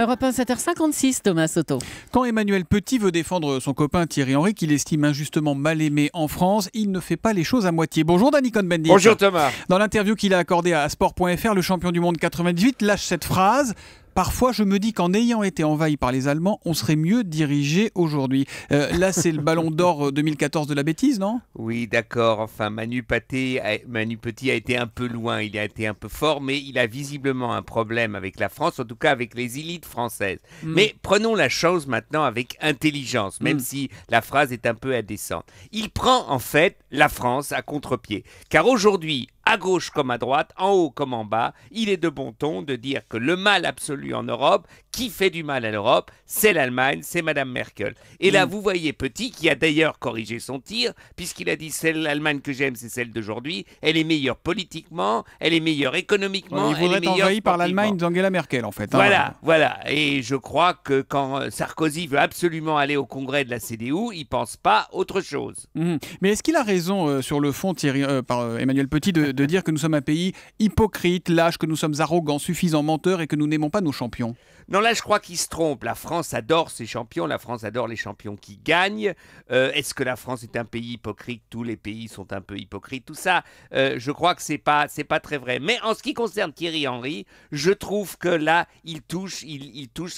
Europe 1, 7h56, Thomas Soto. Quand Emmanuel Petit veut défendre son copain Thierry Henry, qu'il estime injustement mal aimé en France, il ne fait pas les choses à moitié. Bonjour Danny Cohn-Bendit. Bonjour Thomas. Dans l'interview qu'il a accordée à Sport.fr, le champion du monde 98 lâche cette phrase. Parfois, je me dis qu'en ayant été envahi par les Allemands, on serait mieux dirigé aujourd'hui. Là, c'est le ballon d'or 2014 de la bêtise, non ? Oui, d'accord. Enfin, Manu Petit a été un peu loin, il a été un peu fort, mais il a visiblement un problème avec la France, en tout cas avec les élites françaises. Mais prenons la chose maintenant avec intelligence, même si la phrase est un peu indécente. Il prend en fait la France à contre-pied. Car aujourd'hui, à gauche comme à droite, en haut comme en bas, il est de bon ton de dire que le mal absolu en Europe, qui fait du mal à l'Europe, c'est l'Allemagne, c'est Madame Merkel. Et là, vous voyez Petit, qui a d'ailleurs corrigé son tir, puisqu'il a dit c'est l'Allemagne que j'aime, c'est celle d'aujourd'hui. Elle est meilleure politiquement, elle est meilleure économiquement. Il voudrait être envahi par l'Allemagne d'Angela Merkel, en fait. Voilà. Et je crois que quand Sarkozy veut absolument aller au congrès de la CDU, il ne pense pas autre chose. Mais est-ce qu'il a raison sur le fond, Emmanuel Petit, de dire que nous sommes un pays hypocrite, lâche, que nous sommes arrogants, suffisants, menteurs et que nous n'aimons pas nos champions ? Non, là, je crois qu'il se trompe. La France adore ses champions. La France adore les champions qui gagnent. Est-ce que la France est un pays hypocrite ? Tous les pays sont un peu hypocrites. Tout ça, je crois que c'est pas très vrai. Mais en ce qui concerne Thierry Henry, je trouve que là, il touche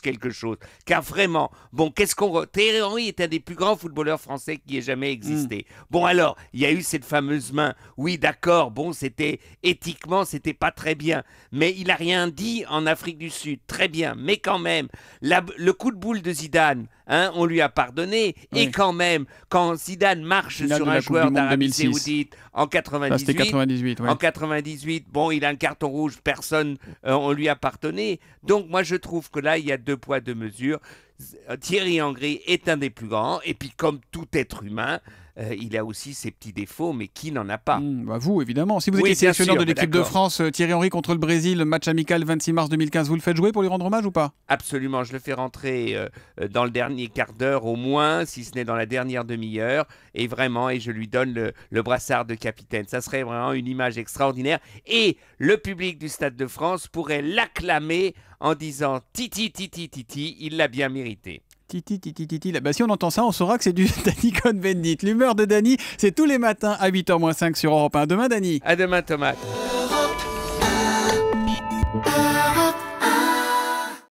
quelque chose. Car vraiment, Thierry Henry est un des plus grands footballeurs français qui ait jamais existé. Bon, alors, il y a eu cette fameuse main. Oui, d'accord. Bon, éthiquement, c'était pas très bien. Mais il a rien dit en Afrique du Sud. Très bien. Mais quand même, le coup de boule de Zidane, on lui a pardonné. Oui. Et quand même, quand Zidane marche sur un joueur d'Arabie Saoudite en 98, en 98, bon, il a un carton rouge, personne, on lui a pardonné. Donc moi, je trouve que là, il y a deux poids, deux mesures. Thierry Henry est un des plus grands, et puis comme tout être humain, il a aussi ses petits défauts, mais qui n'en a pas Vous, évidemment. Si vous étiez sélectionneur de l'équipe de France, Thierry Henry contre le Brésil, match amical 26 mars 2015, vous le faites jouer pour lui rendre hommage ou pas ? Absolument, je le fais rentrer dans le dernier quart d'heure au moins, si ce n'est dans la dernière demi-heure, et je lui donne le brassard de capitaine. Ça serait vraiment une image extraordinaire, et le public du Stade de France pourrait l'acclamer en disant « Titi, Titi, Titi, il l'a bien mérité ». Titi, titi, titi. Bah, si on entend ça, on saura que c'est du Danny Cohn-Bendit. L'humeur de Danny, c'est tous les matins à 8h-5 sur Europe 1. À demain, Danny. À demain, Thomas.